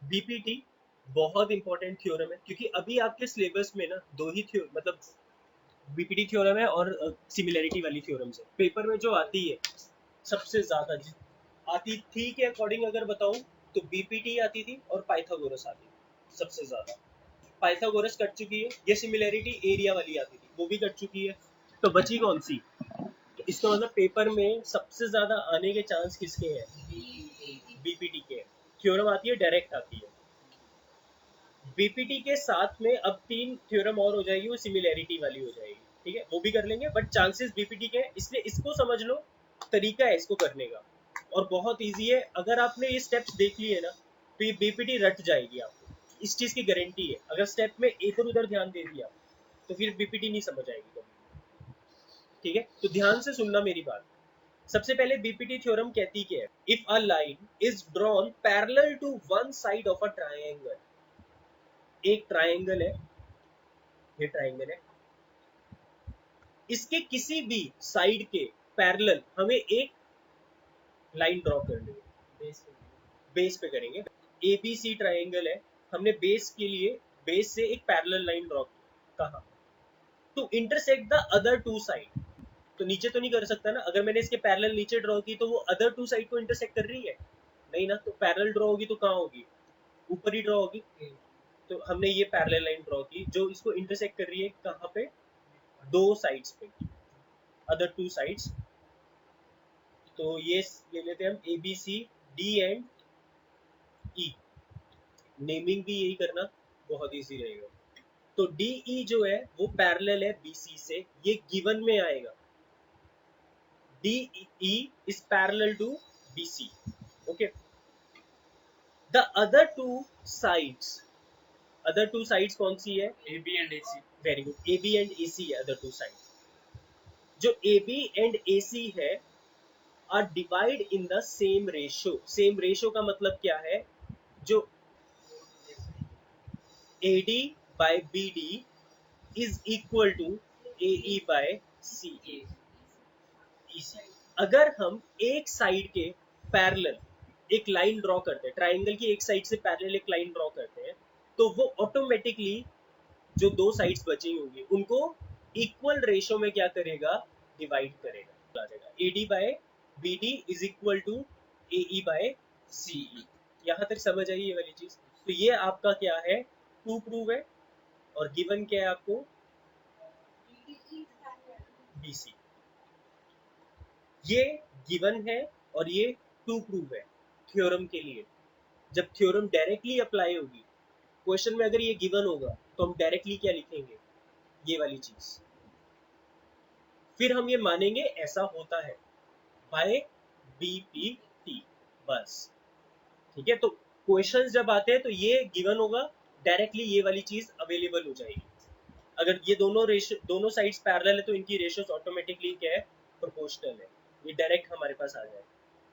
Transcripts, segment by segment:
BPT बहुत important theorem है, क्योंकि अभी आपके सिलेबस में ना दो ही मतलब बीपीटी थ्योरम है और सिमिलैरिटी वाली थ्योरम्स है। पेपर में जो आती है सबसे ज्यादा आती थी के अकॉर्डिंग अगर बताऊं तो बीपीटी आती थी और पाइथागोरस आती थी सबसे ज्यादा। पाइथागोरस कट चुकी है, ये सिमिलैरिटी एरिया वाली आती थी वो भी कट चुकी है, तो बची कौन सी? तो इसका मतलब पेपर में सबसे ज्यादा आने के चांस किसके हैं? बीपीटी के। थ्योरम आती है डायरेक्ट आती है। बीपीटी के साथ में अब तीन थ्योरम और हो जाएगी, वो सिमिलैरिटी वाली हो जाएगी, ठीक है वो भी कर लेंगे, बट चांसेस बीपीटी के हैं, इसलिए इसको समझ लो। तरीका है इसको करने का और बहुत इजी है। अगर आपने ये स्टेप्स देख लिए ना तो ये बीपीटी रट जाएगी आपको, इस चीज की गारंटी है। अगर स्टेप में इधर उधर ध्यान दे दिया तो फिर बीपीटी नहीं समझ आएगी कभी। ठीक है, तो ध्यान से सुनना मेरी बात। सबसे पहले बीपीटी थ्योरम कहती क्या है? If a line is drawn parallel to one side of a triangle, एक ट्रायंगल है, ये ट्रायंगल है, इसके किसी भी साइड के पैरेलल हमें एक लाइन ड्रॉ करनी है। बेस पे करेंगे। एबीसी ट्रायंगल है, हमने बेस के लिए बेस से एक पैरेलल लाइन ड्रॉ की, कहा to intersect the other two side. तो नीचे तो नहीं कर सकता ना, अगर मैंने इसके पैरेलल नीचे ड्रॉ की तो वो अदर टू साइड को इंटरसेक्ट कर रही है? नहीं ना, तो पैरेलल ड्रॉ होगी तो कहाँ होगी? ऊपर ही ड्रॉ होगी। तो हमने ये पैरेलल लाइन ड्रॉ की जो इसको इंटरसेक्ट कर रही है, कहाँ पे? दो साइड्स पे, अदर टू साइड्स। तो ये ले लेते हैं हम A B C D and E. Naming भी यही करना, बहुत इजी रहेगा। तो डी ई जो है वो पैरेलल है बी सी से, ये गिवन में आएगा। D E is parallel to B C. Okay, the other two sides, other two sides कौन सी है? A B and A C. Very good, A B and A C है other two side. जो ए B and A C है are divide in the same ratio. Same ratio का मतलब क्या है? जो AD by BD is equal to AE by CE। अगर हम एक साइड के पैरेलल एक लाइन ड्रॉ करते हैं, ट्राइंगल की एक साइड से पैरेलल एक लाइन ड्रॉ करते हैं, तो वो ऑटोमेटिकली जो दो साइड्स बची होंगी उनको इक्वल रेशियो में क्या करेगा? डिवाइड करेगा। AD by BD is equal to AE by CE। यहाँ तक समझ आई ये वाली चीज? तो ये आपका क्या है? टू प्रूव है। और गिवन क्या है आपको? BC। ये गिवन है और ये टू प्रूव है थ्योरम के लिए। जब थ्योरम डायरेक्टली अप्लाई होगी, क्वेश्चन में अगर ये गिवन होगा तो हम डायरेक्टली क्या लिखेंगे? ये वाली चीज। फिर हम ये मानेंगे ऐसा होता है बाय बीपीटी, बस। ठीक है, तो क्वेश्चंस जब आते हैं तो ये गिवन होगा, डायरेक्टली ये वाली चीज अवेलेबल हो जाएगी। अगर ये दोनों रेशियो, दोनों साइड्स पैरेलल है तो इनकी रेशियोस ऑटोमेटिकली क्या है? प्रोपोर्शनल है। ये डायरेक्ट हमारे पास आ जाए।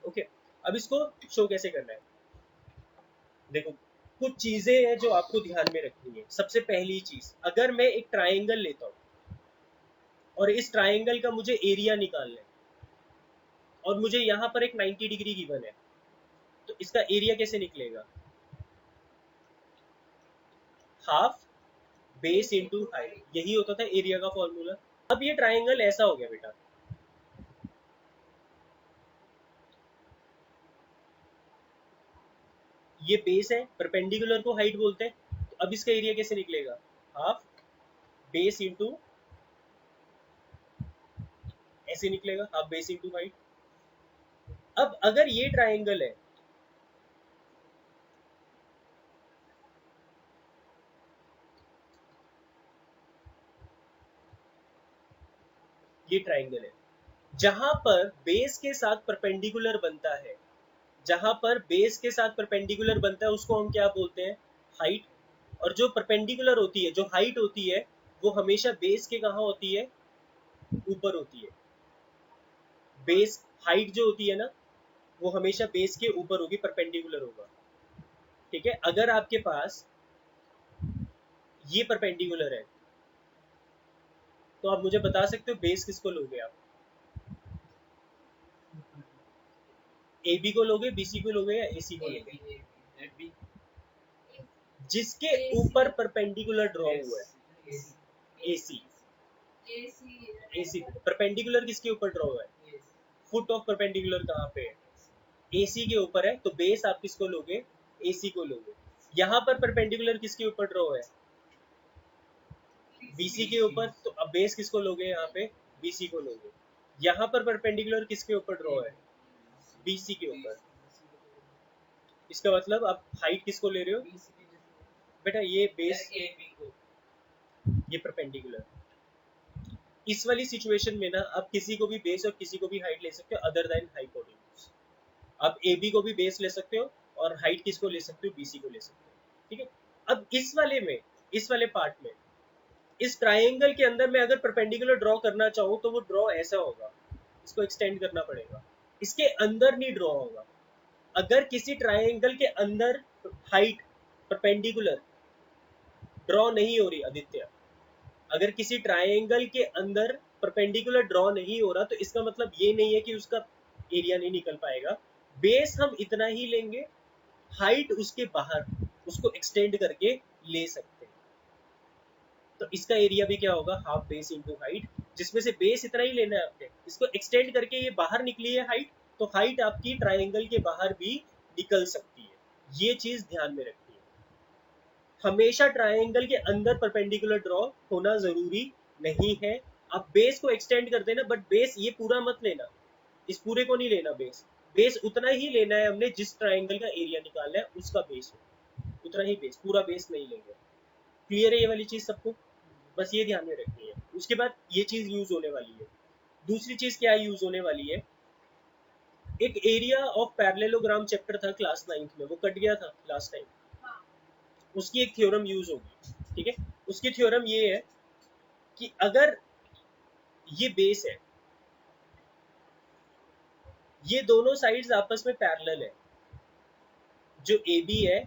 ओके, अब इसको शो कैसे करना है? देखो, कुछ चीजें हैं जो आपको ध्यान में रखनी है। सबसे पहली चीज, अगर मैं एक ट्राइंगल लेता हूँ और इस ट्राइंगल का मुझे एरिया निकालना है और मुझे यहाँ पर एक 90 डिग्री गिवन है, तो इसका एरिया कैसे निकलेगा? हाफ बेस इंटू हाइट, यही होता था एरिया का फॉर्मूला। अब ये ट्राइंगल ऐसा हो गया बेटा, ये बेस है, परपेंडिकुलर को हाइट बोलते हैं, तो अब इसका एरिया कैसे निकलेगा? हाफ बेस इंटू, ऐसे निकलेगा हाफ बेस इंटू हाइट। अब अगर ये ट्राइंगल है, ये ट्राइंगल है जहां पर बेस के साथ परपेंडिकुलर बनता है, जहां पर बेस के साथ परपेंडिकुलर बनता है उसको हम क्या बोलते हैं? हाइट। और जो परपेंडिकुलर होती है, जो हाइट होती है, वो हमेशा बेस के कहाँ होती है? ऊपर होती है। बेस हाइट जो होती है ना, वो हमेशा बेस के ऊपर होगी, परपेंडिकुलर होगा। ठीक है, अगर आपके पास ये परपेंडिकुलर है तो आप मुझे बता सकते हो बेस किसको लोगे आप? ए बी को लोगे, बी सी को लोगे या ए सी को लोगे? जिसके ऊपर परपेंडिकुलर ड्रॉ हुआ है, एसी। एसी परपेंडिकुलर किसके ऊपर ड्रॉ हुआ है? फुट ऑफ परपेंडिकुलर कहाँ पे है? एसी के ऊपर है, तो बेस आप किसको लोगे? एसी को लोगे। यहाँ पर परपेंडिकुलर किसके ऊपर ड्रॉ है? बीसी के ऊपर, तो अब बेस किसको लोगे? यहाँ पे बीसी को लोगे। यहाँ पर परपेंडिकुलर किसके ऊपर ड्रॉ है? बीसी के ऊपर। इसका मतलब आप हाइट किसको ले रहे हो बेटा? ये बेस, ये परपेंडिकुलर। इस वाली सिचुएशन में ना आप किसी को भी बेस और किसी को भी हाइट ले सकते हो अदर देन हाइपोटेन्यूज। आप ए बी को भी बेस ले सकते हो और हाइट किसको ले सकते हो? बीसी को ले सकते हो, ठीक है। अब इस वाले में, इस वाले पार्ट में, इस ट्राइंगल के अंदर मैं अगर परपेंडिकुलर ड्रॉ करना चाहूँ तो वो ड्रॉ ऐसा होगा, इसको एक्सटेंड करना पड़ेगा, इसके अंदर नहीं ड्रॉ होगा। अगर किसी ट्राइंगल के अंदर हाइट परपेंडिकुलर ड्रॉ नहीं हो रही आदित्य, अगर किसी ट्राइंगल के अंदर परपेंडिकुलर ड्रॉ नहीं हो रहा, तो इसका मतलब ये नहीं है कि उसका एरिया नहीं निकल पाएगा। बेस हम इतना ही लेंगे, हाइट उसके बाहर उसको एक्सटेंड करके ले सकते हैं। तो इसका एरिया भी क्या होगा? हाफ बेस इंटू हाइट, जिसमें से बेस इतना ही लेना है आपने, इसको एक्सटेंड करके ये बाहर निकली है हाइट, तो हाइट आपकी ट्राइंगल के बाहर भी निकल सकती है। ये चीज ध्यान में रखनी है। हमेशा ट्राइंगल के अंदर परपेंडिकुलर ड्रॉ होना जरूरी नहीं है। आप बेस को एक्सटेंड कर देना, बट बेस ये पूरा मत लेना, इस पूरे को नहीं लेना। बेस बेस उतना ही लेना है हमने जिस ट्राइंगल का एरिया निकालना है उसका बेस हो, उतना ही बेस, पूरा बेस नहीं लेंगे। क्लियर है ये वाली चीज सबको? बस ये ध्यान में रखनी है। उसके बाद ये चीज यूज होने वाली है। दूसरी चीज क्या यूज होने वाली है? एक एरिया ऑफ पैरेललोग्राम चैप्टर था क्लास 9th में, वो कट गया था लास्ट टाइम। उसकी एक थ्योरम यूज होगी, ठीक है। उसकी थ्योरम ये है कि अगर ये बेस है, ये दोनों साइड्स आपस में पैरेलल है, जो ए बी है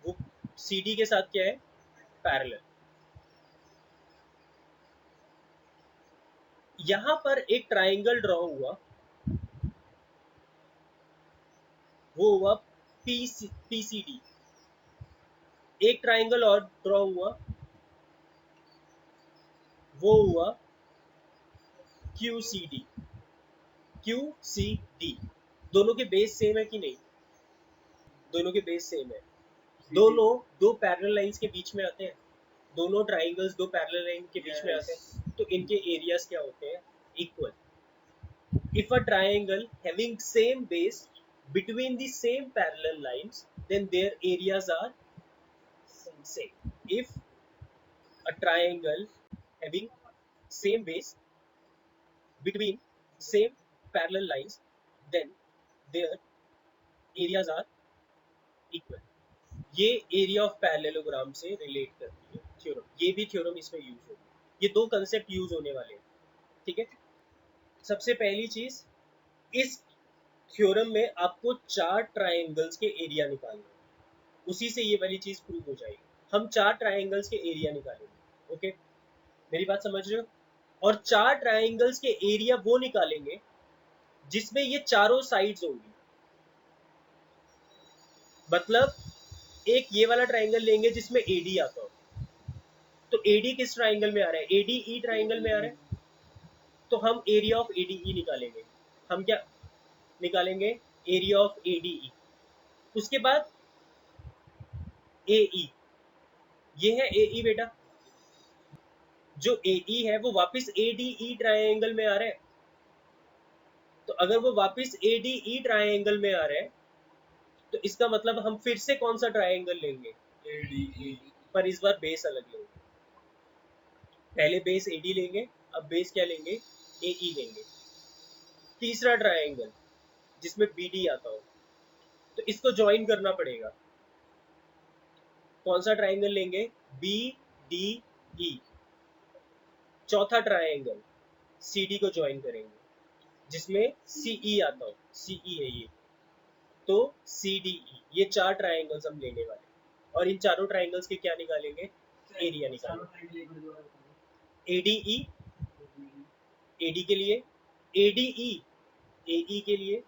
वो सी डी के साथ क्या है? पैरेलल। यहां पर एक ट्राइंगल ड्रॉ हुआ, वो हुआ पीसीडी। एक ट्राइंगल और ड्रॉ हुआ, वो हुआ क्यूसीडी। क्यूसीडी दोनों के बेस सेम है कि नहीं? दोनों के बेस सेम है। दोनों दो पैरेलल लाइंस के बीच में आते हैं, दोनों ट्राइंगल्स दो पैरेलल लाइन के बीच में आते हैं, तो इनके एरियाज क्या होते हैं? Equal. If a triangle having same base between the same parallel lines, then their areas are same. If a triangle having same base between same parallel lines, then their areas are equal. ये area of parallelogram से relate करती है theorem. ये भी theorem इसमें use होगी। ये दो कंसेप्ट यूज होने वाले हैं, ठीक है। सबसे पहली चीज, इस थ्योरम में आपको चार ट्राइंगल्स के एरिया निकालने हैं, उसी से ये वाली चीज प्रूव हो जाएगी। हम चार ट्राइंगल्स के एरिया निकालेंगे, ओके, मेरी बात समझ रहे हो? और चार ट्राइंगल्स के एरिया वो निकालेंगे जिसमें ये चारों साइड्स होंगी। मतलब एक ये वाला ट्राइंगल लेंगे जिसमें एडी आता हो, तो एडी किस ट्राइंगल में आ रहा है? एडी ई ट्राइंगल में आ रहा है, तो हम एरिया ऑफ एडी ई निकालेंगे। हम क्या निकालेंगे? एरिया ऑफ एडी ई। उसके बाद ए ई, ये है ए ई बेटा। जो ए ई है वो वापस ए डी ई ट्राइंगल में आ रहा है, तो अगर वो वापस ए डी ई ट्राइंगल में आ रहा है, तो इसका मतलब हम फिर से कौन सा ट्राइंगल लेंगे? ए डी ई, पर इस बार बेस अलग लेंगे। पहले बेस ए डी लेंगे, अब बेस क्या लेंगे? ए ई लेंगे। तीसरा ट्राइंगल जिसमें बी डी आता हो, तो इसको ज्वाइन करना पड़ेगा। कौन सा ट्राइंगल लेंगे? B D E. चौथा ट्राइंगल सी डी को ज्वाइन करेंगे जिसमें सी ई आता हो, सी ई है ये, तो सी डी ई। ये चार ट्राइंगल्स हम लेने वाले, और इन चारों ट्राइंगल्स के क्या निकालेंगे? एरिया निकालेंगे। A D E A D के लिए, ए डी ई ए ई के लिए।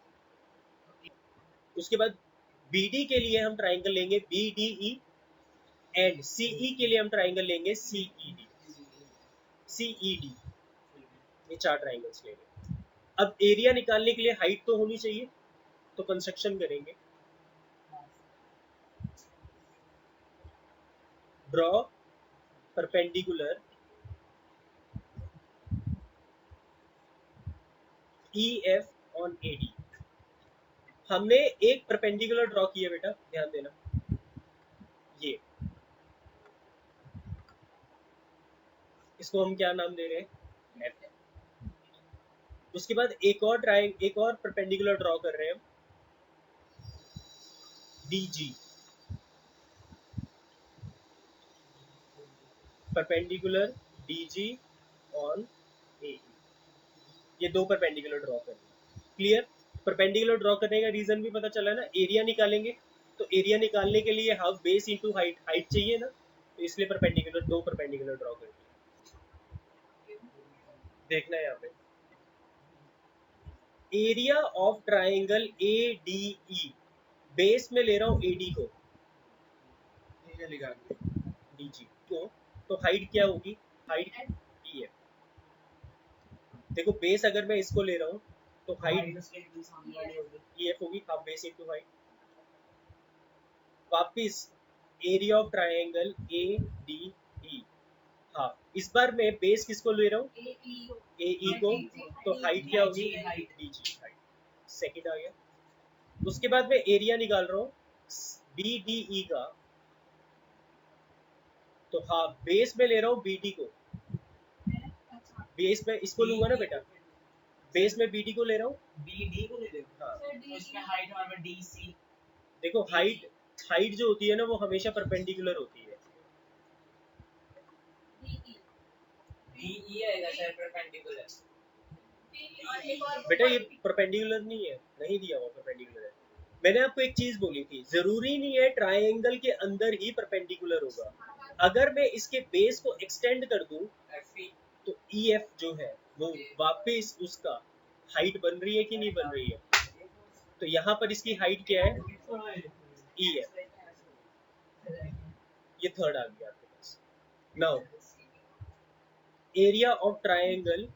उसके बाद बी डी के लिए हम ट्राइंगल लेंगे B D E, and CE के लिए हम ट्राइंगल लेंगे सीईडी, सीईडी, ये 4 ट्राइंगल्स लेंगे। अब एरिया निकालने के लिए हाइट तो होनी चाहिए, तो कंस्ट्रक्शन करेंगे, draw perpendicular EF on AD। हमने एक परपेंडिकुलर ड्रॉ किया बेटा, ध्यान देना, ये, इसको हम क्या नाम दे रहे हैं, F। उसके बाद एक और परपेंडिकुलर ड्रॉ कर रहे हैं हम, DG, perpendicular DG on AE। ये 2 परपेंडिकुलर ड्रॉ कर रहे हैं। क्लियर? परपेंडिकुलर ड्रॉ करने का रीजन भी पता चला ना, एरिया निकालेंगे, तो एरिया निकालने के लिए half base into height, height चाहिए ना, तो इसलिए परपेंडिकुलर, 2 परपेंडिकुलर ड्रॉ कर दिए। देखना है यहाँ पे, area of triangle ADE, base में ले रहा हूँ AD को, DG को, तो हाइट क्या होगी, हाइट EF। देखो बेस अगर मैं इसको ले रहा हूँ तो हाइट EF होगी, हाफ बेस इंटू हाइट। वापिस एरिया ऑफ ट्राइंगल ADE, हाँ, इस बार मैं बेस किसको ले रहा हूँ, AE को, तो हाइट क्या होगी, DG, हाइट, सेकंड आ गया। उसके बाद मैं एरिया निकाल रहा हूँ BDE का, तो हाँ, बेस में ले रहा हूँ BD को, बेस में इसको लूंगा ना बेटा, बेस में BD को ले रहा हूँ, BD को ले रहे हो, हाँ, तो इसमें हाइट हमारे DC। देखो हाइट, हाइट जो होती है ना वो हमेशा परपेंडिकुलर होती है, DE आएगा शायद परपेंडिकुलर, बेटा ये परपेंडिकुलर नहीं है, नहीं दिया हुआ परपेंडिकुलर है। मैंने आपको एक चीज बोली थी, जरूरी नहीं है ट्राइंगल के अंदर ही परपेंडिकुलर होगा, अगर मैं इसके बेस को एक्सटेंड कर दूं तो EF जो है वो वापस उसका हाइट बन रही है कि नहीं बन रही है, तो यहाँ पर इसकी हाइट क्या है, EF, ये थर्ड आ गया आपके पास। Now area of triangle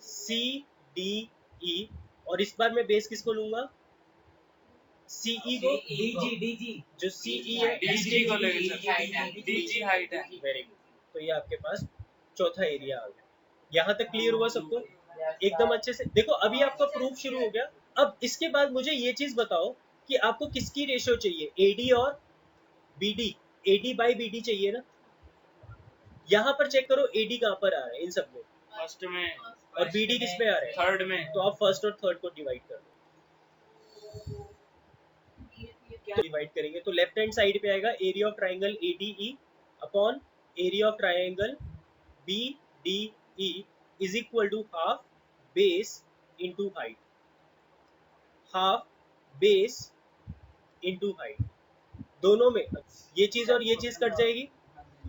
CDE, और इस बार मैं बेस किसको लूंगा, CE को, DG, जो CE है DG को लेंगे, DG हाइट है, वेरी गुड। तो ये आपके पास चौथा एरिया आ गया। यहाँ तक क्लियर हुआ सबको, एकदम अच्छे से। देखो अभी आपका प्रूफ शुरू हो गया। अब इसके बाद मुझे ये चीज बताओ कि आपको किसकी रेशियो चाहिए, AD और BD, AD बाई BD चाहिए ना। यहाँ पर चेक करो AD कहाँ पर आ रहा है इन सब में, फर्स्ट में, और BD किस में आ रहा है, थर्ड में, तो आप फर्स्ट और थर्ड को डिवाइड कर दो, डिवाइड करेंगे तो लेफ्ट हैंड साइड पे आएगा area of triangle ADE upon area of triangle BDE is equal to half base into height, half base into height, दोनों में ये चीज और ये चीज कट जाएगी,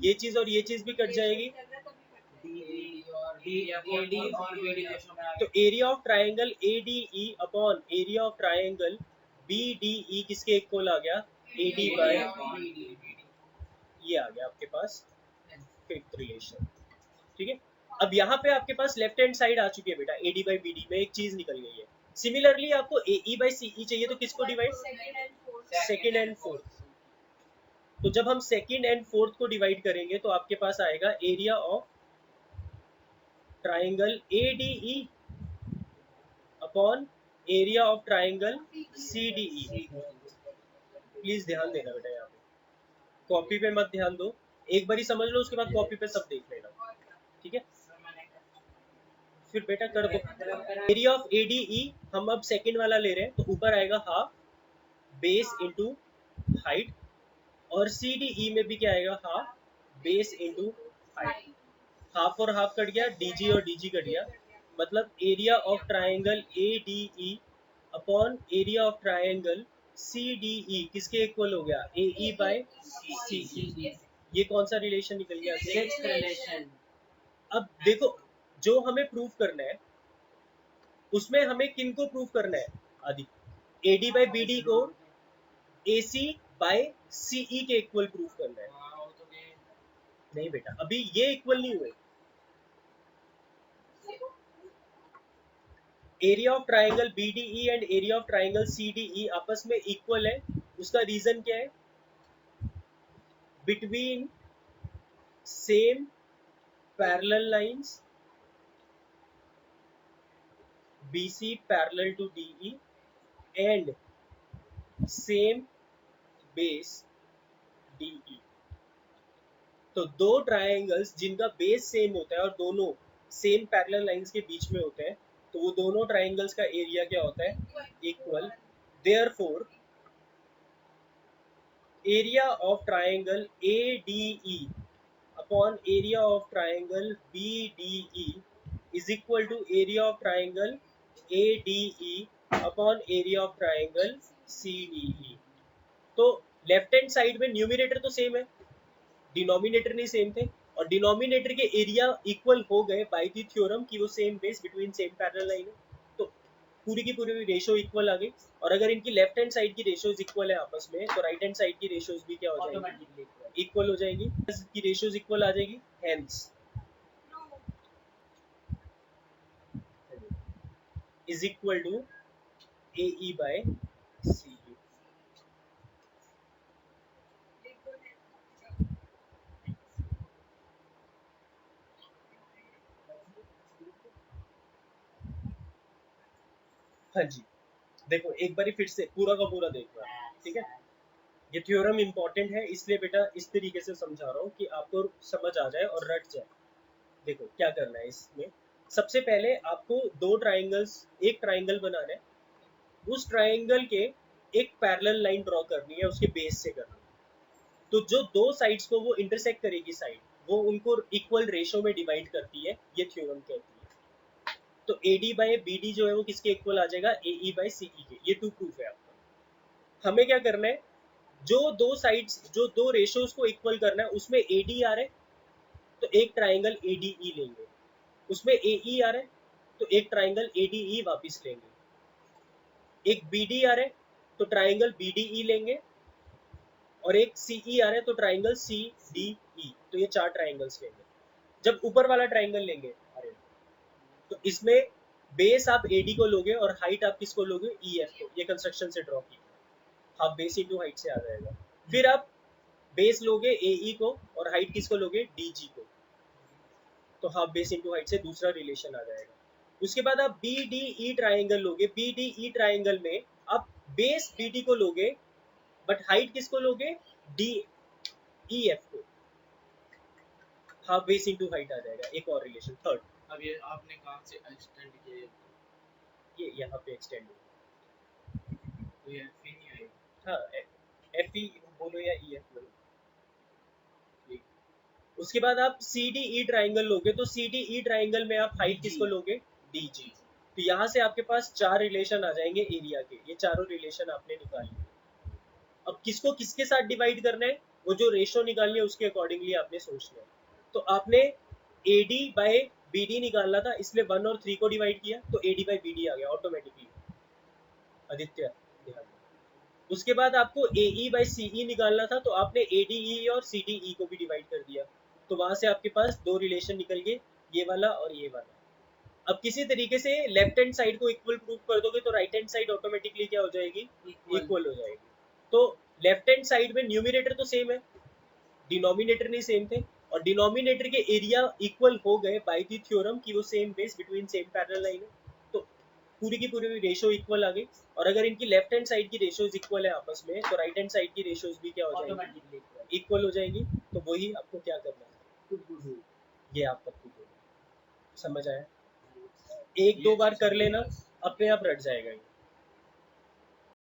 ये चीज और ये चीज भी कट जाएगी, तो area of triangle ADE upon area of triangle BDE किसके इक्वल आ गया, AD बाय, ये आ गया आपके पास फिफ्थ रिलेशन। ठीक है, अब यहाँ पे आपके पास लेफ्ट हैंड साइड आ चुकी है बेटा, AD बाई BD में एक चीज निकल गई है। सिमिलरली आपको AE बाई CE चाहिए, तो किसको डिवाइड, सेकेंड एंड फोर्थ, तो जब हम सेकेंड एंड फोर्थ को डिवाइड करेंगे तो आपके पास आएगा area of triangle ADE upon area of triangle CDE। Please ध्यान देना बेटा, यहाँ पे कॉपी पे मत ध्यान दो, एक बार ही समझ लो, उसके बाद कॉपी पे सब देख लेना, ठीक है। फिर बेटा कर दो, एरिया ऑफ ADE हम अब सेकंड वाला ले रहे हैं, तो ऊपर आएगा हाफ बेस इंटू हाइट, और CDE में भी क्या आएगा, half base into height, half और हाफ कट गया, DG और DG कट गया, मतलब area of triangle ADE upon area of triangle CDE किसके इक्वल हो गया, AE बाय CE। ये कौन सा रिलेशन निकल गया, सिक्स्थ रिलेशन। अब देखो जो हमें प्रूफ करना है उसमें हमें किन को प्रूफ करना है, आदि AD बाई BD को AC बाय CE के इक्वल प्रूफ करना है, नहीं बेटा, अभी ये इक्वल नहीं हुए। Area of triangle BDE and area of triangle CDE आपस में इक्वल है। उसका रीजन क्या है? Between same parallel lines BC parallel to DE and same base DE। तो दो ट्राइंगल्स जिनका बेस सेम होता है और दोनों सेम पैरेलल लाइंस के बीच में होते हैं, तो वो दोनों ट्राइंगल्स का एरिया क्या होता है? Equal. Therefore area of triangle ADE upon area of triangle BDE is equal to area of triangle ADE upon area of triangle CDE। तो लेफ्ट हैंड साइड में न्यूमिनेटर तो सेम है, डिनोमिनेटर नहीं same थे, और डिनोमिनेटर के area equal हो गए बाय द थ्योरम कि वो same base between same parallel line है। तो पूरी की पूरी रेशियो इक्वल आ गई। और अगर इनकी लेफ्ट हैंड साइड की रेशियोज इक्वल है आपस में, तो राइट हैंड साइड की रेशियोज भी क्या हो जाएगी? इक्वल हो जाएगी, की रेशियोज इक्वल आ जाएगी। Hence is equal to AE by CE। हाँ जी, देखो एक बार फिर से पूरा का पूरा देखो, ठीक है? ये थ्योरम इंपॉर्टेंट है, इसलिए बेटा इस तरीके से समझा रहा हूँ कि आपको समझ आ जाए और रट जाए। देखो क्या करना है इसमें। सबसे पहले आपको दो ट्राइंगल्स, एक ट्राइंगल बनाना है, उस ट्राइंगल के एक पैरेलल लाइन ड्रॉ करनी है, उसके बेस से करनी है। तो जो दो साइड्स को वो इंटरसेक्ट करेगी साइड, वो उनको इक्वल रेशो में डिवाइड करती है, ये थ्योरम कहती है। तो AD बाय BD जो है वो किसके इक्वल आ जाएगा? AE बाय CE के। ये टू प्रूफ है आपका। हमें क्या करना है, जो दो साइड्स, जो दो रेशियोज को इक्वल करना है, उसमें AD आ रहा है तो एक ट्राइंगल ADE लेंगे, उसमें AE आ रहा है तो एक ट्राइंगल ADE वापस लेंगे, एक BD आ रहा है तो ट्राइंगल BDE लेंगे, और एक CE आ रहा है तो ट्राइंगल CDE। तो ये चार ट्राइंगल्स लेंगे। जब ऊपर वाला ट्राइंगल लेंगे अरे, तो इसमें बेस आप AD को लोगे और हाइट आप किसको लोगे? EF को। ये कंस्ट्रक्शन से ड्रॉ की, हाफ बेस इंटू हाइट से आ जाएगा। फिर आप बेस लोगे AE को और हाइट किसको लोगे? DG को। तो हाफ बेस इंटू हाइट से दूसरा रिलेशन आ जाएगा। उसके बाद आप BDE ट्राइंगल लोगे, BDE ट्राइंगल में आप बेस BD को लोगे बट हाइट किसको लोगे? DEF को। हाफ बेस इंटू हाइट आ जाएगा। एक और रिलेशन थर्ड। अब ये आपने कहाँ से एक्सटेंड किए? ये यहाँ पे एक्सटेंड हो, तो ये FE नहीं आएगी? हाँ FE बोलो या EF बोलो। उसके बाद आप CDE ट्राइंगल लोगे, तो CDE ट्राइंगल में आप हाइट किसको लोगे? DG। तो यहाँ से आपके पास चार रिलेशन आ जाएंगे एरिया के। ये चारों रिलेशन आपने निकाली। अब किसको किसके साथ डिवाइड करना है, वो जो रेशो निकालनी है उसके अकॉर्डिंगली आपने सोचना है। तो आपने AD बाय BD निकालना था, इसलिए 1 और 3 को डिवाइड किया तो AD बाय BD आ गया ऑटोमेटिकली। आदित्य ध्यान दो। उसके बाद आपको AE बाय CE निकालना था, तो आपने ADE और CDE को भी डिवाइड कर दिया। तो वहां से आपके पास दो रिलेशन निकल गए, ये वाला और ये वाला। अब किसी तरीके से लेफ्ट हैंड साइड को इक्वल प्रूफ कर दोगे तो राइट हैंड साइड ऑटोमेटिकली क्या हो जाएगी? इक्वल हो जाएगी। तो लेफ्ट हैंड साइड में न्यूमिनेटर तो सेम है, डिनोमिनेटर नहीं सेम थे, और डिनोमिनेटर के एरिया इक्वल हो गए बाय द थ्योरम कि वो same base between same parallel line है। तो पूरी की पूरी रेशियो इक्वल आ गई। और अगर इनकी लेफ्ट हैंड साइड की रेशियोज इक्वल है आपस में, तो राइट हैंड साइड की रेशियोज भी क्या हो जाएगी? इक्वल हो जाएगी। तो वही आपको क्या करना है, ये आपका प्रूफ होगा। समझ आया? एक दो बार कर लेना, अपने आप रट जाएगा ये।